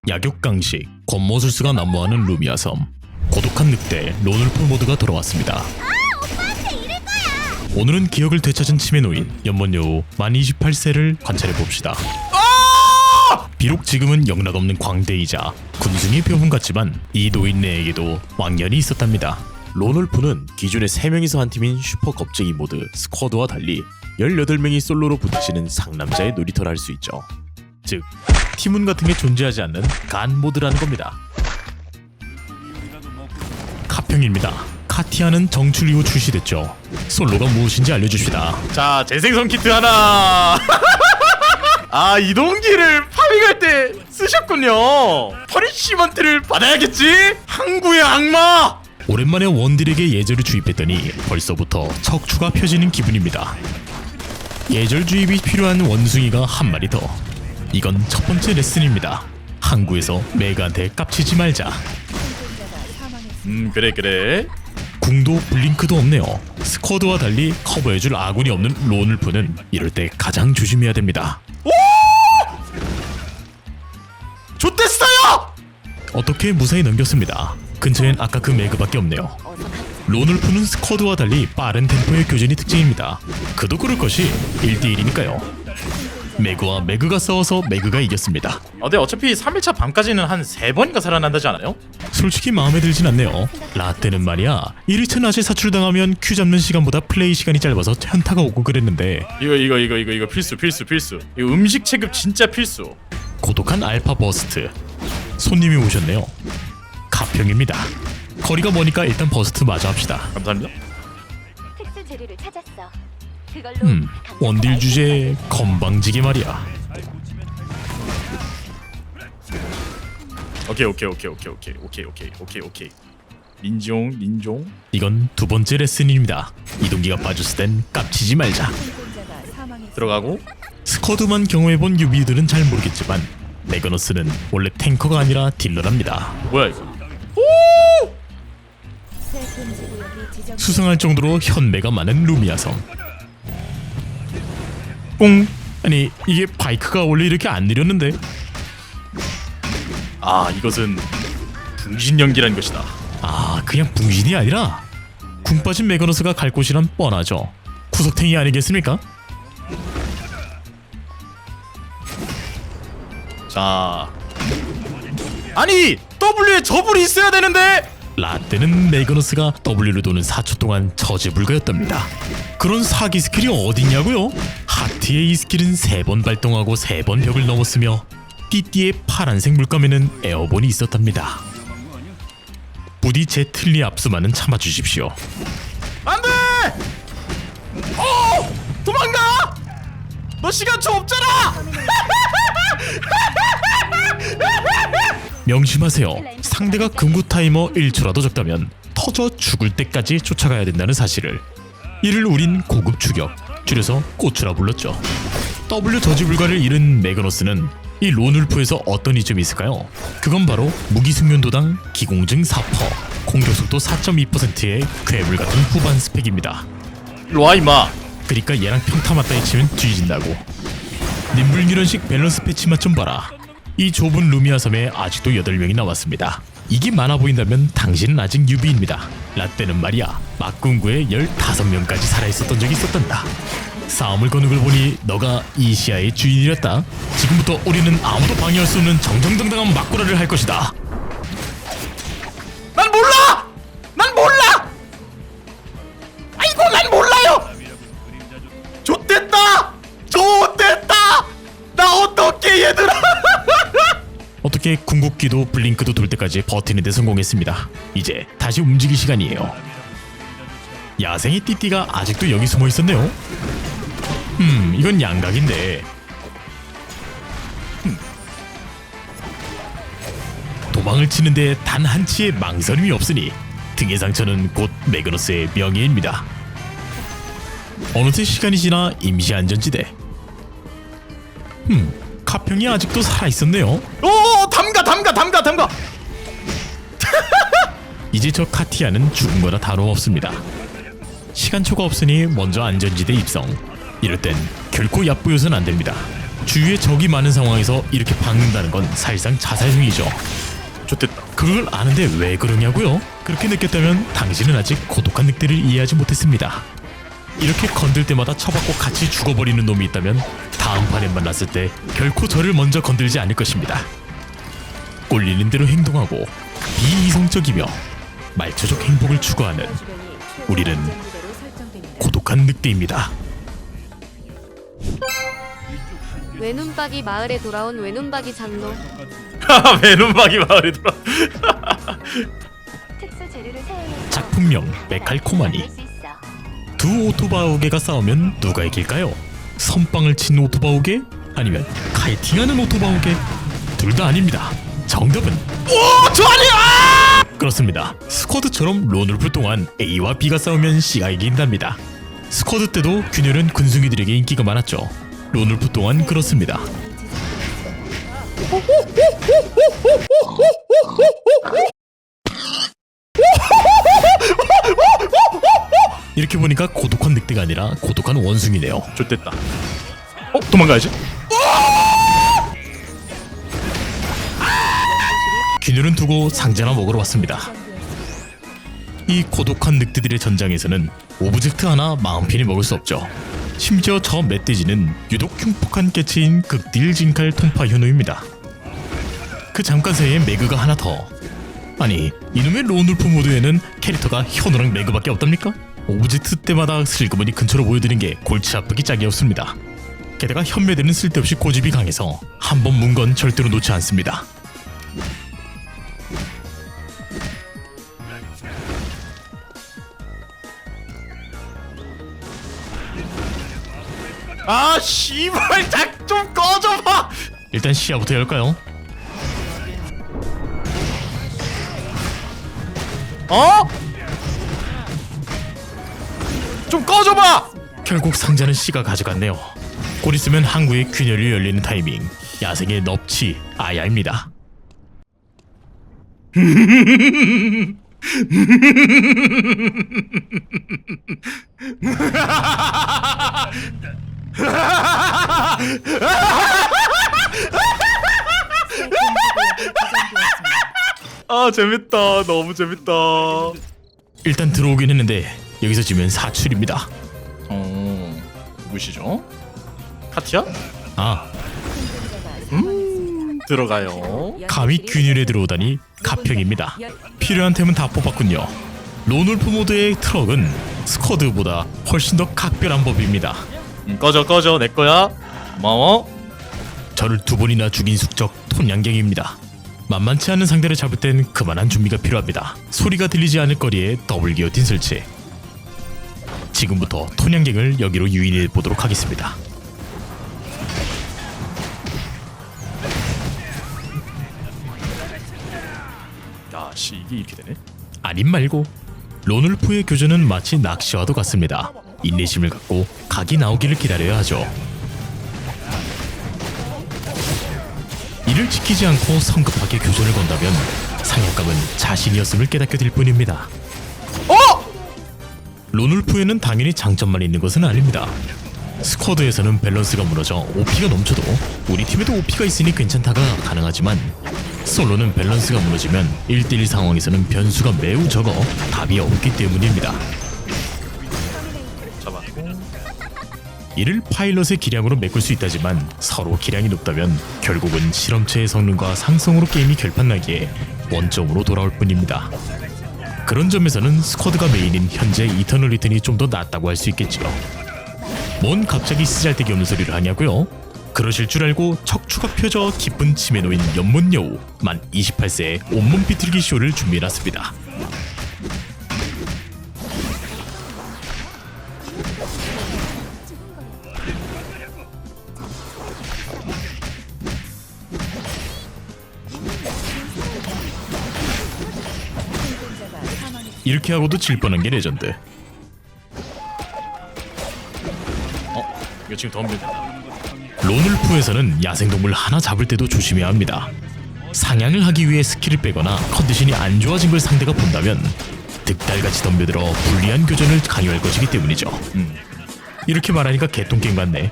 약육강식, 권모술수가 난무하는 루미아 섬. 고독한 늑대, 론울프 모드가 돌아왔습니다. 오늘은 기억을 되찾은 치매노인 연못여우 만 28세를 관찰해봅시다. 비록 지금은 영락없는 광대이자 군중의 표본 같지만 이 노인네에게도 왕년이 있었답니다. 론울프는 기존의 3명이서 한 팀인 슈퍼 겁쟁이 모드 스쿼드와 달리 18명이 솔로로 부딪히는 상남자의 놀이터를 할 수 있죠. 즉, 팀운 같은 게 존재하지 않는 간 모드라는 겁니다. 카평입니다. 카티아는 정출 이후 출시됐죠. 솔로가 무엇인지 알려주시다. 자, 재생성 키트 하나. 아, 이동기를 파밍할 때 쓰셨군요. 퍼니시먼트를 받아야겠지? 항구의 악마. 오랜만에 원딜에게 예절을 주입했더니 벌써부터 척추가 펴지는 기분입니다. 예절 주입이 필요한 원숭이가 한 마리 더. 이건 첫 번째 레슨입니다. 항구에서 메가한테 깝치지 말자. 그래. 궁도 블링크도 없네요. 스쿼드와 달리 커버해줄 아군이 없는 론울프는 이럴 때 가장 조심해야 됩니다. 오! 좋댔어요! 어떻게 무사히 넘겼습니다. 근처엔 아까 그 매그밖에 없네요. 론울프는 스쿼드와 달리 빠른 템포의 교전이 특징입니다. 그도 그럴 것이 1대1이니까요. 매그와 매그가 싸워서 매그가 이겼습니다. 근데 어차피 3일차 밤까지는 한 3번인가 살아난다지 않아요? 솔직히 마음에 들진 않네요. 라떼는 말이야 1일차 낮에 사출당하면 큐 잡는 시간보다 플레이 시간이 짧아서 현타가 오고 그랬는데 이거 필수. 이거 음식 체급 진짜 필수. 고독한 알파 버스트. 손님이 오셨네요. 가평입니다. 거리가 머니까 일단 버스트 마저 합시다. 감사합니다. 특수 재료를 찾았어. 그걸로 원딜 주제 건방지게 말이야. 오케이. 린종. 이건 두 번째 레슨입니다. 이동기가 빠졌을 땐 깝치지 말자. 들어가고. 스쿼드만 경험해본 유비들은 잘 모르겠지만 매그너스는 원래 탱커가 아니라 딜러랍니다. 뭐야 이거? 수상할 정도로 현매가 많은 루미아 섬. 꽁! 아니 이게 바이크가 원래 이렇게 안 느렸는데? 아, 이것은 붕신 연기란 것이다. 아, 그냥 붕신이 아니라 궁 빠진 매그너스가 갈 곳이란 뻔하죠. 구석탱이 아니겠습니까? 자, 아니 W에 저불이 있어야 되는데. 라떼는 매그너스가 W를 도는 4초 동안 저지불가였답니다. 그런 사기 스킬이 어딨냐고요? 하트의 이 스킬은 3번 발동하고 3번 벽을 넘었으며 띠띠의 파란색 물감에는 에어본이 있었답니다. 부디 제 틀니 압수만은 참아주십시오. 안돼! 도망가! 너 시간초 없잖아! 명심하세요. 상대가 금구 타이머 1초라도 적다면 터져 죽을 때까지 쫓아가야 된다는 사실을. 이를 우린 고급 추격, 줄여서 고추라 불렀죠. W 저지 불가를 잃은 매그너스는 이 론울프에서 어떤 이점이 있을까요? 그건 바로 무기 숙련도당 기공증 4%, 공격속도 4.2%의 괴물 같은 후반 스펙입니다. 일로와 임마. 그니까 얘랑 평타 맞다이 치면 뒤진다고. 님불 이런식 밸런스 패치 맛 좀 봐라. 이 좁은 루미아 섬에 아직도 8명이 남았습니다. 이게 많아 보인다면 당신은 아직 뉴비입니다. 라떼는 말이야 막궁구에 15명까지 살아있었던 적이 있었단다. 싸움을 거는 걸 보니 너가 이시아의 주인이랬다. 지금부터 우리는 아무도 방해할 수 없는 정정당당한 막구라를 할 것이다. 난 몰라! 아이고, 난 몰라요! 좋댔다! 나 어떡해 얘들아! 어떻게 궁극기도 블링크도 돌 때까지 버티는 데 성공했습니다. 이제 다시 움직일 시간이에요. 야생의 띠띠가 아직도 여기 숨어 있었네요. 이건 양각인데. 도망을 치는데 단 한치의 망설임이 없으니 등의 상처는 곧 매그너스의 명예입니다. 어느새 시간이 지나 임시 안전지대. 카평이 아직도 살아있었네요. 오, 담가! 이제 저 카티아는 죽은 거나 다름없습니다. 시간초가 없으니 먼저 안전지대 입성. 이럴 땐 결코 얕보여선 안 됩니다. 주위에 적이 많은 상황에서 이렇게 박는다는 건 사실상 자살 행위죠. 좋됐다. 그걸 아는데 왜 그러냐고요? 그렇게 느꼈다면 당신은 아직 고독한 늑대를 이해하지 못했습니다. 이렇게 건들 때마다 쳐받고 같이 죽어버리는 놈이 있다면 다음 판에 만났을 때 결코 저를 먼저 건들지 않을 것입니다. 꼴리는 대로 행동하고 비이성적이며 말초적 행복을 추구하는 우리는 고독한 늑대입니다. 외눈박이 마을에 돌아온 외눈박이 장로. 매눈박이 마을에 돌아. 특수 재료를 사용해서 작품명 메칼코마니. 만들 수 있어. 두 오토바우개가 싸우면 누가 이길까요? 선빵을 친 오토바우개? 아니면 카이팅하는 오토바우개? 둘 다 아닙니다. 정답은 오, 저 아니야! 그렇습니다. 스쿼드처럼 론울프 동안 A와 B가 싸우면 C가 이긴답니다. 스쿼드 때도 균열은 군숭이들에게 인기가 많았죠. 론울프 동안 그렇습니다. 이렇게 보니까 고독한 늑대가 아니라 고독한 원숭이네요. 좋됐다. 도망가야지. 균열은 두고 상자나 먹으러 왔습니다. 이 고독한 늑대들의 전장에서는 오브젝트 하나 마음 편히 먹을 수 없죠. 심지어 저 멧돼지는 유독 흉폭한 개체인 극딜 진칼 통파 현우입니다. 그 잠깐 사이에 매그가 하나 더. 아니, 이놈의 론울프 모드에는 캐릭터가 현우랑 매그밖에 없답니까? 오브젝트 때마다 슬그머니 근처로 보여드린 게 골치 아프기 짝이었습니다. 게다가 현매들은 쓸데없이 고집이 강해서 한 번 문 건 절대로 놓지 않습니다. 아, 씨발, 좀 꺼져봐. 일단 시야부터 열까요? 어? 좀 꺼져봐. 결국 상자는 C가 가져갔네요. 곧 있으면 항구의 균열이 열리는 타이밍. 야생의 넙치 아야입니다. 아, 재밌다. 너무 재밌다. 일단 들어오긴 했는데 여기서 지면 사출입니다. 무시죠? 카티야? 아, 들어가요. 감히 균열에 들어오다니 가평입니다. 필요한 템은 다 뽑았군요. 론울프 모드의 트럭은 스쿼드보다 훨씬 더 각별한 법입니다. 꺼져. 내 거야. 고마워. 저를 두 번이나 죽인 숙적 톤양갱입니다. 만만치 않은 상대를 잡을 땐 그만한 준비가 필요합니다. 소리가 들리지 않을 거리에 더블 기어틴 설치. 지금부터 톤양갱을 여기로 유인해 보도록 하겠습니다. 야, 씨, 이게 이렇게 되네. 아님 말고 론울프의 교전은 마치 낚시와도 같습니다. 인내심을 갖고 각이 나오기를 기다려야 하죠. 이를 지키지 않고 성급하게 교전을 건다면 상역감은 자신이었음을 깨닫게 될 뿐입니다. 론울프에는 당연히 장점만 있는 것은 아닙니다. 스쿼드에서는 밸런스가 무너져 OP가 넘쳐도 우리 팀에도 OP가 있으니 괜찮다가 가능하지만 솔로는 밸런스가 무너지면 1대1 상황에서는 변수가 매우 적어 답이 없기 때문입니다. 잡았고. 이를 파일럿의 기량으로 메꿀 수 있다지만 서로 기량이 높다면 결국은 실험체의 성능과 상성으로 게임이 결판나기에 원점으로 돌아올 뿐입니다. 그런 점에서는 스쿼드가 메인인 현재 이터널 리턴이 좀 더 낫다고 할 수 있겠지요. 뭔 갑자기 쓰잘데기 없는 소리를 하냐고요? 그러실 줄 알고 척추가 펴져 기쁜 침에 놓인 연못 여우 만 28세의 온몸 비틀기 쇼를 준비해놨습니다. 이렇게 하고도 질 뻔한 게 레전드. 이거 지금 덤빈다. 론울프에서는 야생동물 하나 잡을 때도 조심해야 합니다. 상향을 하기 위해 스킬을 빼거나 컨디션이 안 좋아진 걸 상대가 본다면 득달같이 덤벼들어 불리한 교전을 강요할 것이기 때문이죠. 이렇게 말하니까 개똥게임 같네.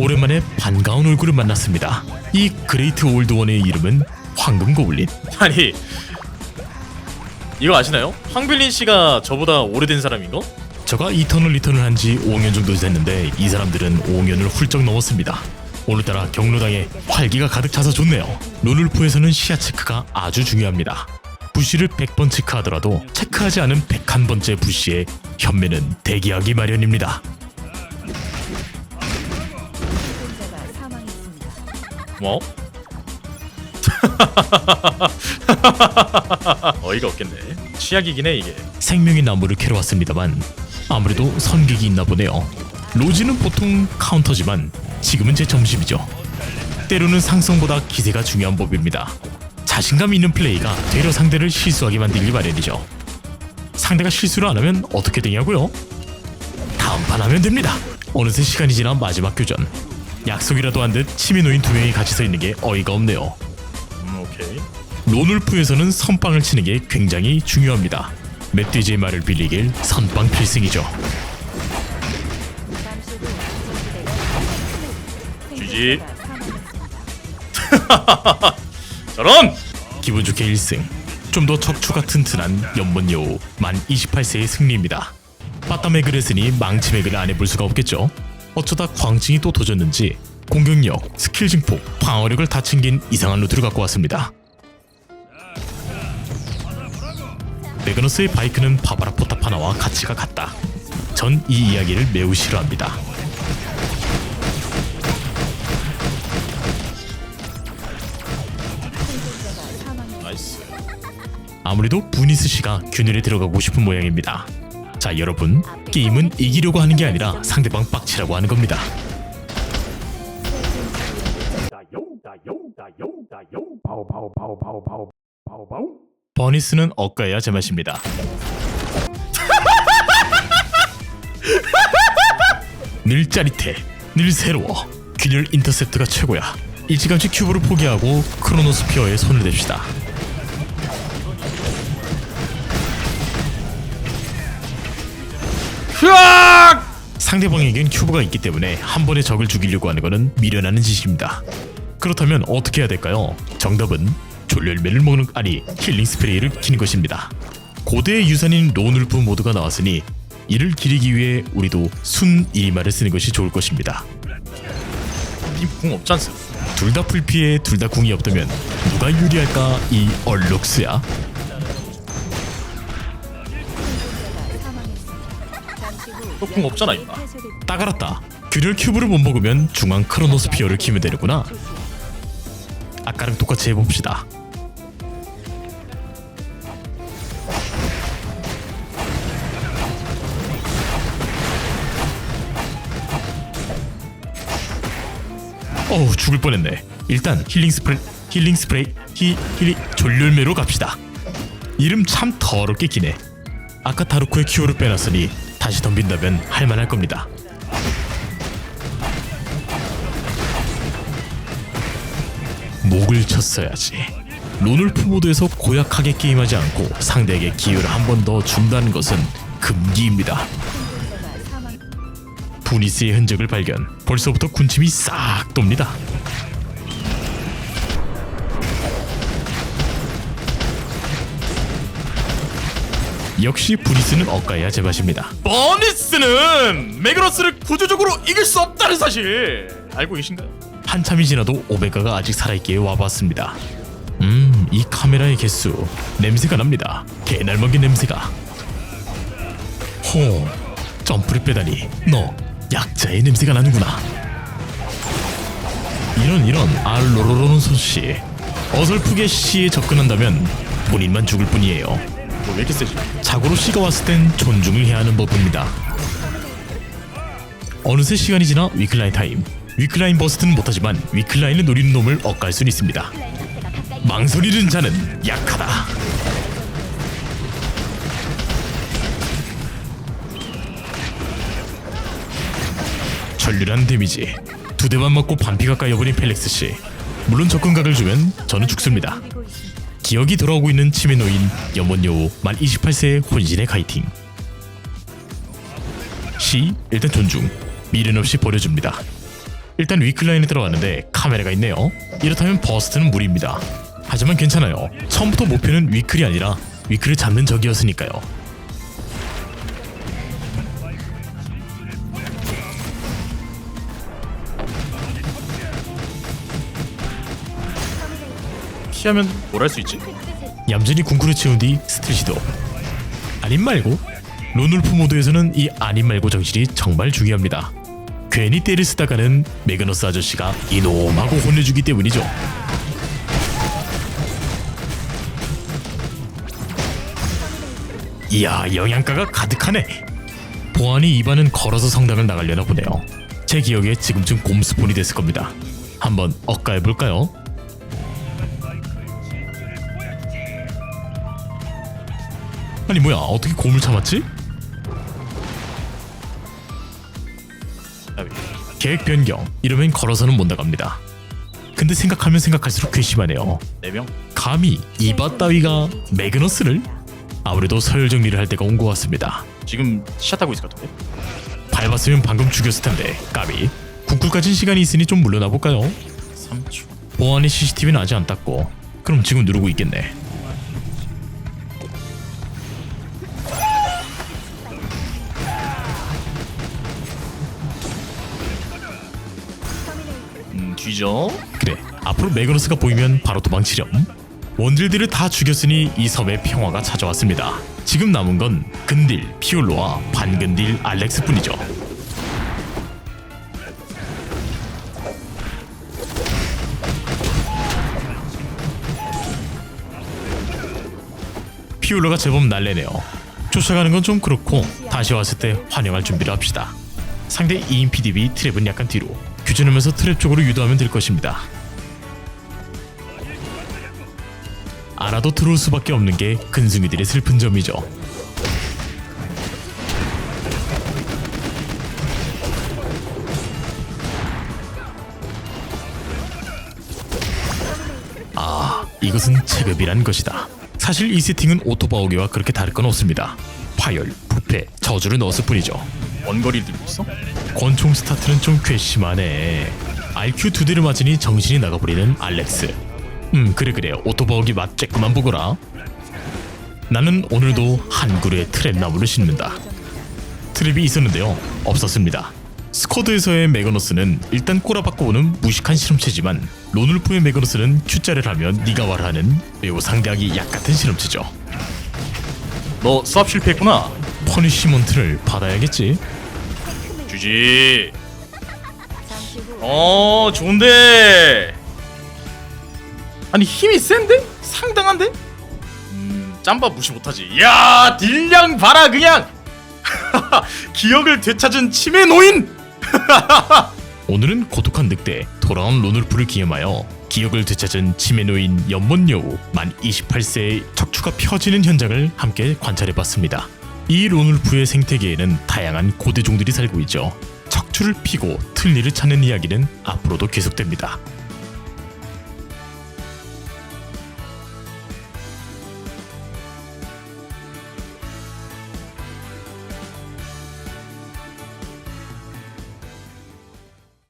오랜만에 반가운 얼굴을 만났습니다. 이 그레이트 올드 원의 이름은 황금 고블린. 아니 이거 아시나요? 황빌린 씨가 저보다 오래된 사람인 거? 제가 이터널 리턴을 한 지 5년 정도 됐는데 이 사람들은 5년을 훌쩍 넘었습니다. 오늘따라 경로당에 활기가 가득 차서 좋네요. 론울프에서는 시야 체크가 아주 중요합니다. 부시를 100번 체크하더라도 체크하지 않은 101번째 부시에 현매는 대기하기 마련입니다. 뭐? 어이가 없겠네. 취약이긴 해 이게. 생명의 나무를 캐러 왔습니다만 아무래도 선객이 있나 보네요. 로지는 보통 카운터지만 지금은 제 점심이죠. 때로는 상성보다 기세가 중요한 법입니다. 자신감 있는 플레이가 되려 상대를 실수하게 만들기 마련이죠. 상대가 실수를 안 하면 어떻게 되냐고요? 다음 판 하면 됩니다. 어느새 시간이 지나 마지막 교전. 약속이라도 한 듯 침이 놓인 두 명이 같이 서 있는 게 어이가 없네요. 오케이. 론울프에서는 선빵을 치는 게 굉장히 중요합니다. 멧돼지의 말을 빌리길 선빵 필승이죠. GG. 저런! 기분 좋게 1승. 좀 더 척추가 튼튼한 연못여우 만 28세의 승리입니다. 빠따맥을 했으니 망치맥을 안 해볼 수가 없겠죠. 어쩌다 광증이 또 도졌는지 공격력, 스킬 증폭, 방어력을 다 챙긴 이상한 루트를 갖고 왔습니다. 매그너스의 바이크는 바바라 포탑 하나와 가치가 같다. 전 이 이야기를 매우 싫어합니다. 나이스. 아무래도 부니스 씨가 균열에 들어가고 싶은 모양입니다. 자 여러분, 게임은 이기려고 하는 게 아니라 상대방 빡치라고 하는 겁니다. 버니스는 엇가야 제맛입니다. 늘 짜릿해, 늘 새로워. 균열 인터셉트가 최고야. 일찌감치 큐브를 포기하고 크로노스피어에 손을 댑시다. 흐악! 상대방에겐 큐브가 있기 때문에 한 번에 적을 죽이려고 하는 것은 미련하는 짓입니다. 그렇다면 어떻게 해야 될까요? 정답은 졸렬매를 먹는, 아니 힐링 스프레이를 키는 것입니다. 고대의 유산인 론울프 모드가 나왔으니 이를 기리기 위해 우리도 순 이리마를 쓰는 것이 좋을 것입니다. 님 없지 않습? 둘 다 풀피에 둘 다 궁이 없다면 누가 유리할까? 이 얼룩스야? 너궁 없잖아 임마. 딱 알았다. 균열 큐브를 못 먹으면 중앙 크로노스피어를 키면 되는구나. 아까랑 똑같이 해봅시다. 어우 죽을 뻔했네. 일단 힐링 스프레이 졸렬매로 갑시다. 이름 참 더럽게 기네. 아까 다루코의 큐어를 빼놨으니 다시 덤빈다면 할만할 겁니다. 목을 쳤어야지. 론울프 모드에서 고약하게 게임하지 않고 상대에게 기회를 한 번 더 준다는 것은 금기입니다. 부니스의 흔적을 발견. 벌써부터 군침이 싹 돕니다. 역시 부니스는 엇가야 제맛입니다. 버니스는 매그너스를 구조적으로 이길 수 없다는 사실 알고 계신가요? 한참이 지나도 오베가가 아직 살아있기에 와봤습니다. 이 카메라의 개수 냄새가 납니다. 개날먹인 냄새가. 호, 점프를 빼다니 너 약자의 냄새가 나는구나. 이런 알로로로는 소씨. 어설프게 C에 접근한다면 본인만 죽을 뿐이에요. 뭐 왜 이렇게 세지? 자고로 C가 왔을 땐 존중을 해야 하는 법입니다. 어느새 시간이 지나 위클라인 타임. 위클라인 버스트는 못하지만 위클라인을 노리는 놈을 엇갈 수는 있습니다. 망설이는 자는 약하다. 전륜한 데미지. 두 대만 맞고 반피가 까여버린 펠렉스씨. 물론 접근각을 주면 저는 죽습니다. 기억이 돌아오고 있는 침에 놓인 연못여우 만 28세의 혼신의 카이팅. C 일단 존중. 미련 없이 버려줍니다. 일단 위클라인에 들어갔는데 카메라가 있네요. 이렇다면 버스트는 무리입니다. 하지만 괜찮아요. 처음부터 목표는 위클이 아니라 위클을 잡는 적이었으니까요. 피하면 뭘 할 수 있지? 얌전히 궁구를 채운 뒤 스틸 시도. 아님 말고. 론울프 모드에서는 이 아님 말고 정신이 정말 중요합니다. 괜히 때를 쓰다가는 매그너스 아저씨가 이놈하고 혼내주기 때문이죠. 이야, 영양가가 가득하네. 보안이 이반은 걸어서 성당을 나가려나 보네요. 제 기억에 지금쯤 곰스폰이 됐을 겁니다. 한번 엇가해볼까요? 아니 뭐야, 어떻게 곰을 참았지? 계획 변경. 이러면 걸어서는 못 나갑니다. 근데 생각하면 생각할수록 괘씸하네요. 4명? 감히 이바 따위가 매그너스를? 아무래도 서열 정리를 할 때가 온 것 같습니다. 지금 샷하고 있을 것 같은데? 밟았으면 방금 죽였을 텐데 까비. 궁쿨까진 시간이 있으니 좀 물러나 볼까요? 3초. 보안의 CCTV는 아직 안 땄고 그럼 지금 누르고 있겠네. 뒤져. 그래, 앞으로 매그너스가 보이면 바로 도망치렴. 원딜들을 다 죽였으니 이 섬에 평화가 찾아왔습니다. 지금 남은 건 근딜 피올로와 반근딜 알렉스뿐이죠. 피올로가 제법 날래네요. 쫓아가는 건 좀 그렇고 다시 왔을 때 환영할 준비를 합시다. 상대 2인 PDB 트랩은 약간 뒤로 규전하면서 트랩 쪽으로 유도하면 될 것입니다. 알아도 들어올 수밖에 없는 게 근승이들의 슬픈 점이죠. 아, 이것은 체급이란 것이다. 사실 이 세팅은 오토바오기와 그렇게 다를 건 없습니다. 파열, 부패, 저주를 넣었을 뿐이죠. 원거리 들고 있어? 권총 스타트는 좀 괘씸하네. IQ 2대를 맞으니 정신이 나가버리는 알렉스. 그래 오토바오기 맛 쬐끄만 보거라. 나는 오늘도 한 그루의 트랩 나무를 심는다. 트랩이 있었는데요, 없었습니다. 스쿼드에서의 매그너스는 일단 꼬라박고 오는 무식한 실험체지만 론울프의 매그너스는 Q자를 하면 니가 와라는 매우 상대하기 약같은 실험체죠. 너 수업 실패했구나. 퍼니시먼트를 받아야겠지. 주지. 좋은데. 아니 힘이 센데? 상당한데? 짬바 무시 못하지. 야 딜량 봐라 그냥. 기억을 되찾은 치매 노인. 오늘은 고독한 늑대 돌아온 론울프를 기념하여 기억을 되찾은 치매 노인 연못 여우 만 28세의 척추가 펴지는 현장을 함께 관찰해봤습니다. 이 론울프의 생태계에는 다양한 고대종들이 살고 있죠. 척추를 피고 틀니를 찾는 이야기는 앞으로도 계속됩니다.